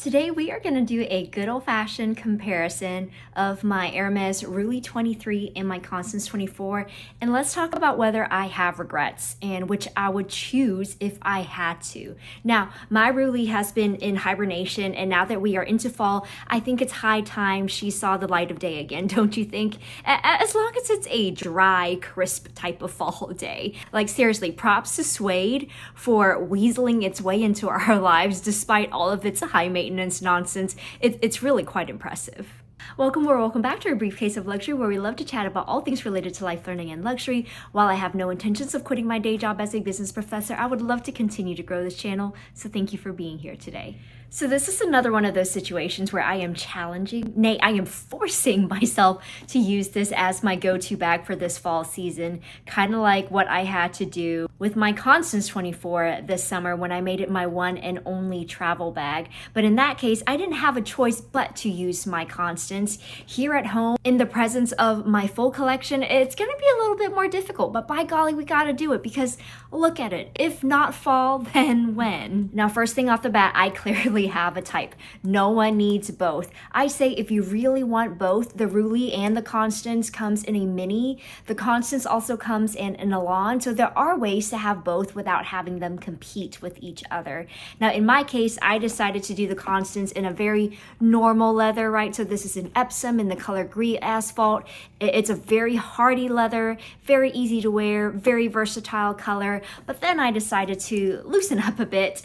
Today we are going to do a good old-fashioned comparison of my Hermes Roulis 23 and my Constance 24, and let's talk about whether I have regrets and which I would choose if I had to. Now, my Roulis has been in hibernation, and now that we are into fall, I think it's high time she saw the light of day again, don't you think? As long as it's a dry, crisp type of fall day. Like seriously, props to Suede for weaseling its way into our lives despite all of its high maintenance nonsense. It's really quite impressive. Welcome or welcome back to our briefcase of luxury, where we love to chat about all things related to life, learning, and luxury. While I have no intentions of quitting my day job as a business professor, I would love to continue to grow this channel, so thank you for being here today. So this is another one of those situations where I am challenging, nay, I am forcing myself to use this as my go-to bag for this fall season, kind of like what I had to do with my Constance 24 this summer when I made it my one and only travel bag. But in that case, I didn't have a choice but to use my Constance. Here at home, in the presence of my full collection, it's gonna be a little bit more difficult, but by golly, we gotta do it because look at it. If not fall, then when? Now, first thing off the bat, I clearly have a type. No one needs both. I say if you really want both, the Roulis and the Constance comes in a mini. The Constance also comes in an Elan, so there are ways to have both without having them compete with each other. Now, in my case, I decided to do the Constance in a very normal leather, right? So this is an Epsom in the color Green Asphalt. It's a very hardy leather, very easy to wear, very versatile color. But then I decided to loosen up a bit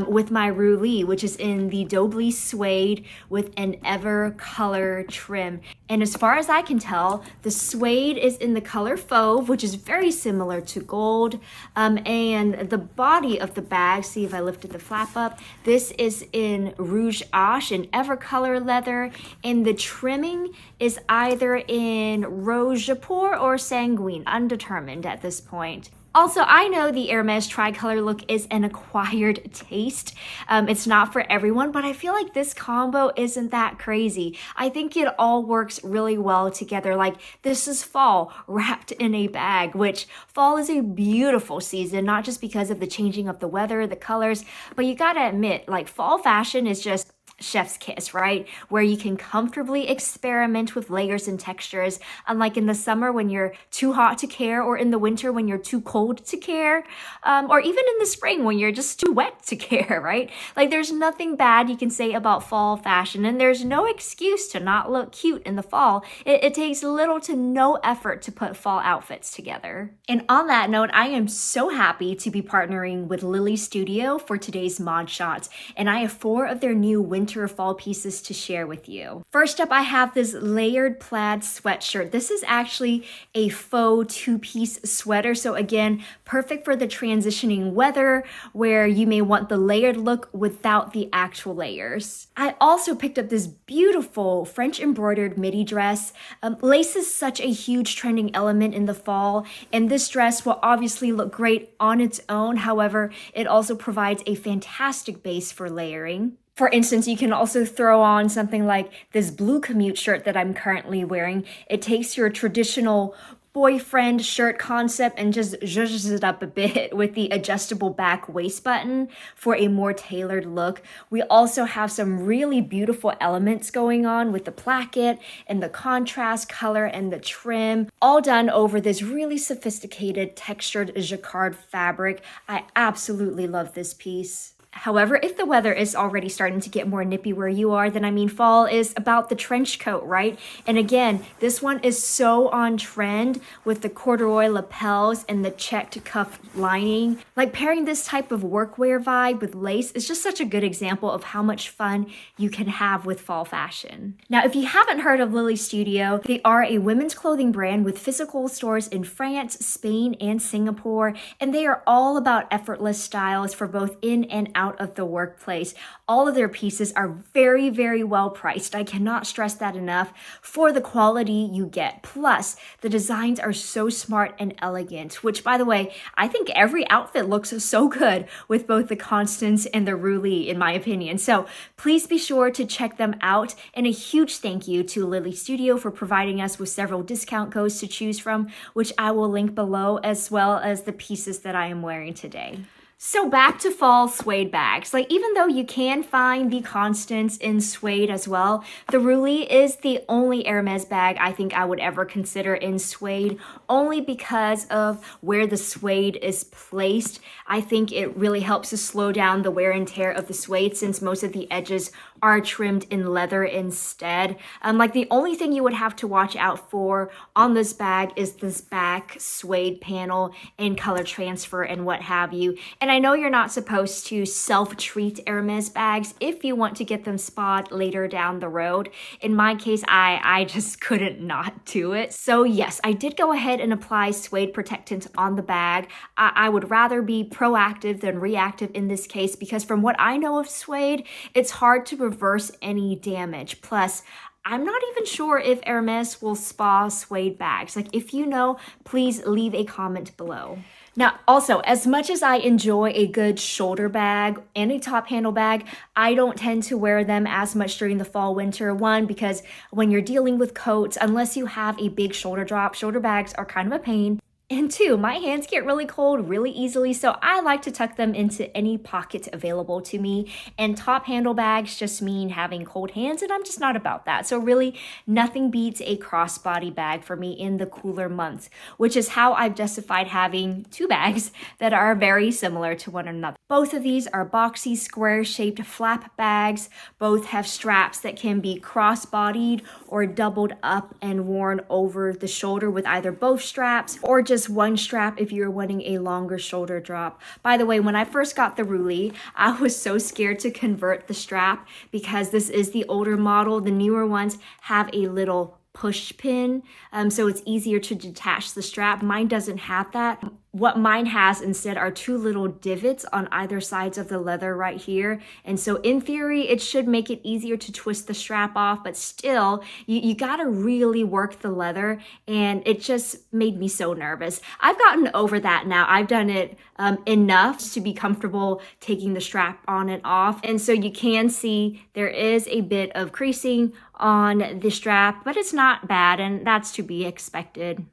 with my Roulis, which is in the Doubly Suede with an Ever color trim. And as far as I can tell, the Suede is in the color Fauve, which is very similar to gold. And the body of the bag, see if I lifted the flap up, this is in Rouge Ache, an Ever color leather. And the trimming is either in Rose Japor or Sanguine, undetermined at this point. Also, I know the Hermes tricolor look is an acquired taste. It's not for everyone, but I feel like this combo isn't that crazy. I think it all works really well together. Like, this is fall wrapped in a bag, which fall is a beautiful season, not just because of the changing of the weather, the colors, but you gotta admit, like, fall fashion is just chef's kiss, right? Where you can comfortably experiment with layers and textures, unlike in the summer when you're too hot to care, or in the winter when you're too cold to care, or even in the spring when you're just too wet to care, right? Like, there's nothing bad you can say about fall fashion, and there's no excuse to not look cute in the fall. It takes little to no effort to put fall outfits together. And on that note, I am so happy to be partnering with Roulis Studio for today's mod shots, and I have 4 of their new winter fall pieces to share with you. First up, I have this layered plaid sweatshirt. This is actually a faux 2-piece sweater, so again, perfect for the transitioning weather where you may want the layered look without the actual layers. I also picked up this beautiful French embroidered midi dress. Lace is such a huge trending element in the fall, and this dress will obviously look great on its own. However, it also provides a fantastic base for layering. For instance, you can also throw on something like this blue commute shirt that I'm currently wearing. It takes your traditional boyfriend shirt concept and just zhuzhes it up a bit with the adjustable back waist button for a more tailored look. We also have some really beautiful elements going on with the placket and the contrast color and the trim, all done over this really sophisticated textured jacquard fabric. I absolutely love this piece. However, if the weather is already starting to get more nippy where you are, then I mean, fall is about the trench coat, right? And again, this one is so on trend with the corduroy lapels and the checked cuff lining. Like, pairing this type of workwear vibe with lace is just such a good example of how much fun you can have with fall fashion. Now, if you haven't heard of Roulis Studio, they are a women's clothing brand with physical stores in France, Spain, and Singapore, and they are all about effortless styles for both in and out of the workplace. All of their pieces are very, very well priced. I cannot stress that enough for the quality you get. Plus, the designs are so smart and elegant, which, by the way, I think every outfit looks so good with both the Constance and the Roulis, in my opinion. So please be sure to check them out. And a huge thank you to Roulis Studio for providing us with several discount codes to choose from, which I will link below, as well as the pieces that I am wearing today. So back to fall suede bags. Like, even though you can find the Constance in suede as well, the Roulis is the only Hermes bag I think I would ever consider in suede, only because of where the suede is placed. I think it really helps to slow down the wear and tear of the suede since most of the edges are trimmed in leather instead. Like, the only thing you would have to watch out for on this bag is this back suede panel and color transfer and what have you. And I know you're not supposed to self-treat Hermes bags if you want to get them spot later down the road. In my case, I just couldn't not do it. So yes, I did go ahead and apply suede protectant on the bag. I would rather be proactive than reactive in this case because from what I know of suede, it's hard to reverse any damage. Plus, I'm not even sure if Hermes will spa suede bags. Like, if you know, please leave a comment below. Now, also, as much as I enjoy a good shoulder bag and a top handle bag, I don't tend to wear them as much during the fall winter. One, because when you're dealing with coats, unless you have a big shoulder drop, shoulder bags are kind of a pain. And two, my hands get really cold really easily, so I like to tuck them into any pocket available to me. And top handle bags just mean having cold hands, and I'm just not about that. So really, nothing beats a crossbody bag for me in the cooler months, which is how I've justified having two bags that are very similar to one another. Both of these are boxy, square-shaped flap bags. Both have straps that can be cross-bodied or doubled up and worn over the shoulder with either both straps or just one strap if you're wanting a longer shoulder drop. By the way, when I first got the Roulis, I was so scared to convert the strap because this is the older model. The newer ones have a little push pin, so it's easier to detach the strap. Mine doesn't have that. What mine has instead are two little divots on either sides of the leather right here. And so in theory, it should make it easier to twist the strap off, but still, you gotta really work the leather, and it just made me so nervous. I've gotten over that now. I've done it enough to be comfortable taking the strap on and off. And so you can see there is a bit of creasing on the strap, but it's not bad, and that's to be expected.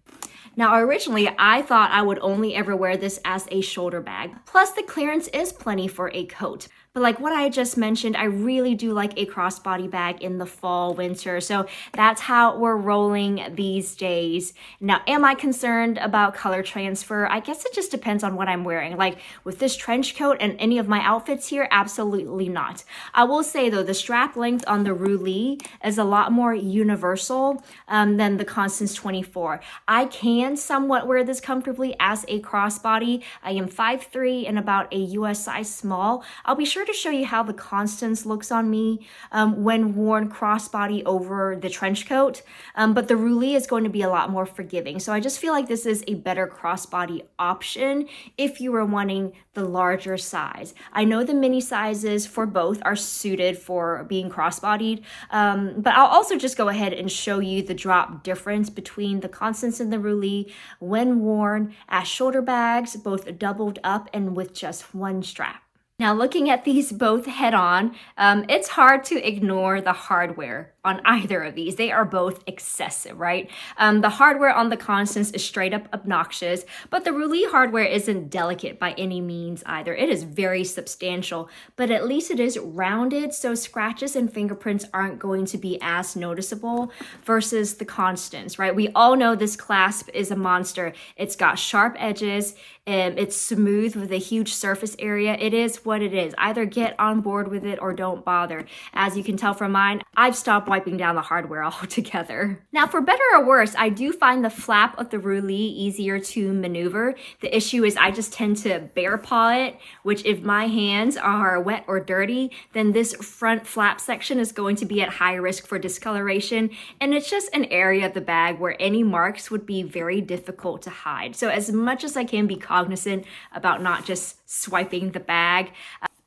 Now, originally, I thought I would only ever wear this as a shoulder bag. Plus, the clearance is plenty for a coat. But like what I just mentioned, I really do like a crossbody bag in the fall, winter. So that's how we're rolling these days. Now, am I concerned about color transfer? I guess it just depends on what I'm wearing. Like with this trench coat and any of my outfits here, absolutely not. I will say though, the strap length on the Roulis is a lot more universal than the Constance 24. I can somewhat wear this comfortably as a crossbody. I am 5'3" and about a US size small. I'll be sure to show you how the Constance looks on me when worn crossbody over the trench coat, but the Roulis is going to be a lot more forgiving. So I just feel like this is a better crossbody option if you were wanting the larger size. I know the mini sizes for both are suited for being crossbodied, but I'll also just go ahead and show you the drop difference between the Constance and the Roulis when worn as shoulder bags, both doubled up and with just one strap. Now, looking at these both head on, it's hard to ignore the hardware on either of these. They are both excessive, right? The hardware on the Constance is straight up obnoxious, but the Roulis hardware isn't delicate by any means either. It is very substantial, but at least it is rounded, so scratches and fingerprints aren't going to be as noticeable versus the Constance, right? We all know this clasp is a monster. It's got sharp edges, it's smooth with a huge surface area. It is what it is. Either get on board with it or don't bother. As you can tell from mine, I've stopped wiping down the hardware altogether. Now, for better or worse, I do find the flap of the Roulis easier to maneuver. The issue is I just tend to bear paw it, which if my hands are wet or dirty, then this front flap section is going to be at high risk for discoloration. And it's just an area of the bag where any marks would be very difficult to hide. So as much as I can be cognizant about not just swiping the bag,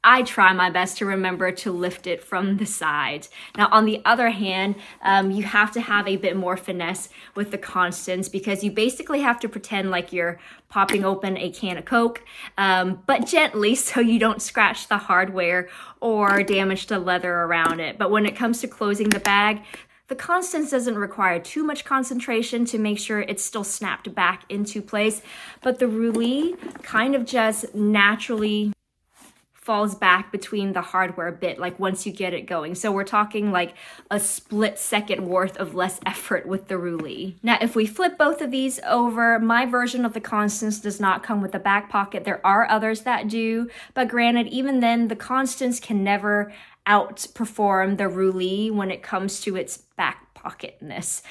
I try my best to remember to lift it from the sides. Now, on the other hand, you have to have a bit more finesse with the Constance because you basically have to pretend like you're popping open a can of Coke, but gently so you don't scratch the hardware or damage the leather around it. But when it comes to closing the bag, the Constance doesn't require too much concentration to make sure it's still snapped back into place, but the Roulis kind of just naturally falls back between the hardware bit, like once you get it going. So we're talking like a split second worth of less effort with the Roulis. Now, if we flip both of these over, my version of the Constance does not come with a back pocket. There are others that do, but granted, even then, the Constance can never outperform the Roulis when it comes to its back pocketness.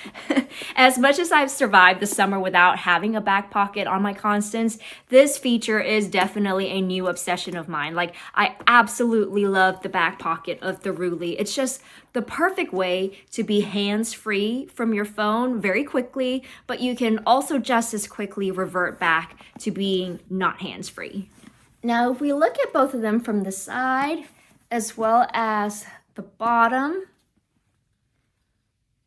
As much as I've survived the summer without having a back pocket on my Constance, this feature is definitely a new obsession of mine. Like, I absolutely love the back pocket of the Roulis. It's just the perfect way to be hands-free from your phone very quickly, but you can also just as quickly revert back to being not hands-free. Now, if we look at both of them from the side as well as the bottom,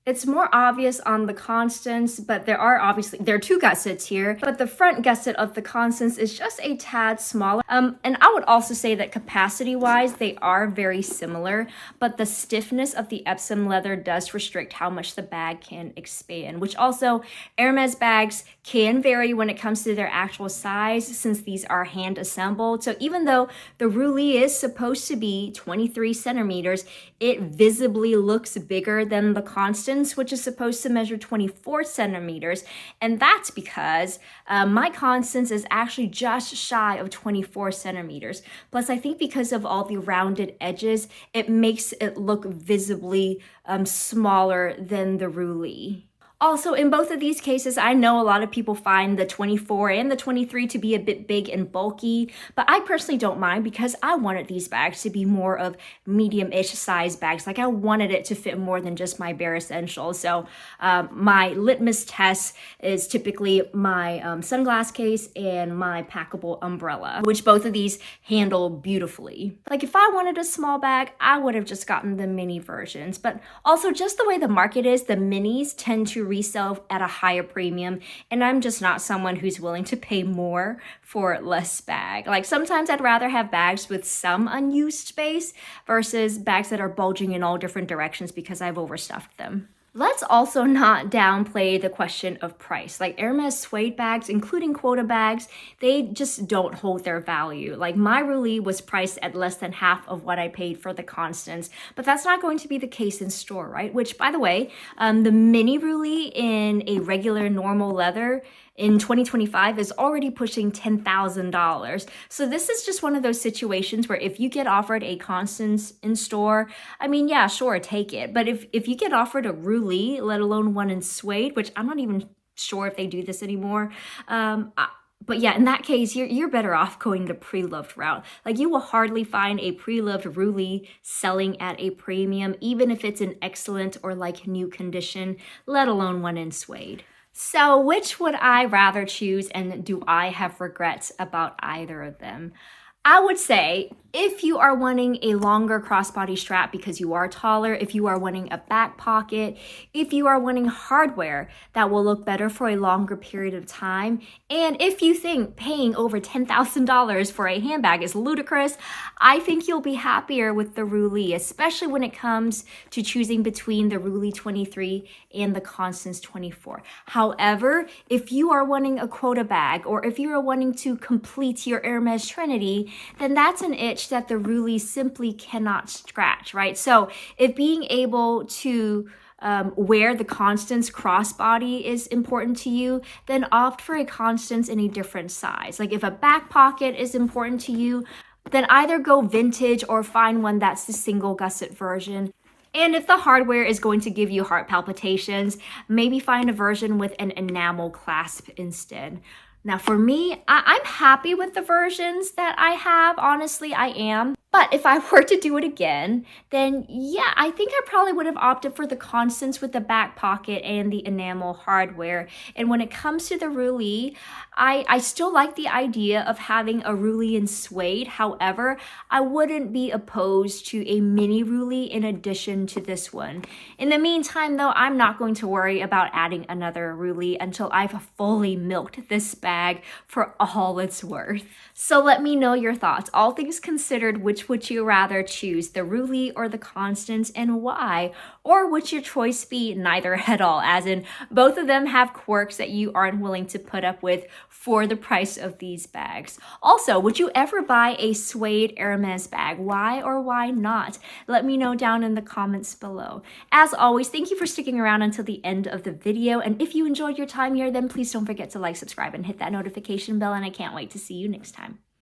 it's more obvious on the Constance, but there are two gussets here, but the front gusset of the Constance is just a tad smaller. And I would also say that capacity-wise, they are very similar, but the stiffness of the Epsom leather does restrict how much the bag can expand, which also Hermes bags can vary when it comes to their actual size since these are hand assembled. So even though the Roulis is supposed to be 23 centimeters, it visibly looks bigger than the Constance, which is supposed to measure 24 centimeters. And that's because my Constance is actually just shy of 24 centimeters. Plus, I think because of all the rounded edges, it makes it look visibly smaller than the Roulis. Also, in both of these cases, I know a lot of people find the 24 and the 23 to be a bit big and bulky, but I personally don't mind because I wanted these bags to be more of medium-ish size bags. Like, I wanted it to fit more than just my bare essentials. So my litmus test is typically my sunglass case and my packable umbrella, which both of these handle beautifully. Like, if I wanted a small bag, I would have just gotten the mini versions. But also, just the way the market is, the minis tend to resell at a higher premium, and I'm just not someone who's willing to pay more for less bag. Like, sometimes I'd rather have bags with some unused space versus bags that are bulging in all different directions because I've overstuffed them. Let's also not downplay the question of price. Like, Hermes suede bags, including quota bags, they just don't hold their value. Like, my Roulis was priced at less than half of what I paid for the Constance, but that's not going to be the case in store, right? Which, by the way, the mini Roulis in a regular normal leather in 2025 is already pushing $10,000. So this is just one of those situations where if you get offered a Constance in store, I mean, yeah, sure, take it. But if you get offered a Roulis, let alone one in suede, which I'm not even sure if they do this anymore, but yeah, in that case, you're better off going the pre-loved route. Like, you will hardly find a pre-loved Roulis selling at a premium, even if it's in excellent or like new condition, let alone one in suede. So which would I rather choose, and do I have regrets about either of them? I would say if you are wanting a longer crossbody strap because you are taller, if you are wanting a back pocket, if you are wanting hardware that will look better for a longer period of time, and if you think paying over $10,000 for a handbag is ludicrous, I think you'll be happier with the Roulis, especially when it comes to choosing between the Roulis 23 and the Constance 24. However, if you are wanting a quota bag, or if you are wanting to complete your Hermes Trinity, then that's an itch that the Roulis simply cannot scratch, right? So if being able to wear the Constance crossbody is important to you, then opt for a Constance in a different size. Like, if a back pocket is important to you, then either go vintage or find one that's the single gusset version. And if the hardware is going to give you heart palpitations, maybe find a version with an enamel clasp instead. Now, for me, I'm happy with the versions that I have. Honestly, I am. But if I were to do it again, then yeah, I think I probably would have opted for the Constance with the back pocket and the enamel hardware. And when it comes to the Roulis, I still like the idea of having a Roulis in suede. However, I wouldn't be opposed to a mini Roulis in addition to this one. In the meantime, though, I'm not going to worry about adding another Roulis until I've fully milked this bag for all it's worth. So let me know your thoughts. All things considered, which which would you rather choose, the Roulis or the Constance, and why? Or would your choice be neither at all, as in both of them have quirks that you aren't willing to put up with for the price of these bags? Also, would you ever buy a Suede Hermes bag? Why or why not? Let me know down in the comments below. As always, thank you for sticking around until the end of the video, and if you enjoyed your time here, then please don't forget to like, subscribe, and hit that notification bell, and I can't wait to see you next time.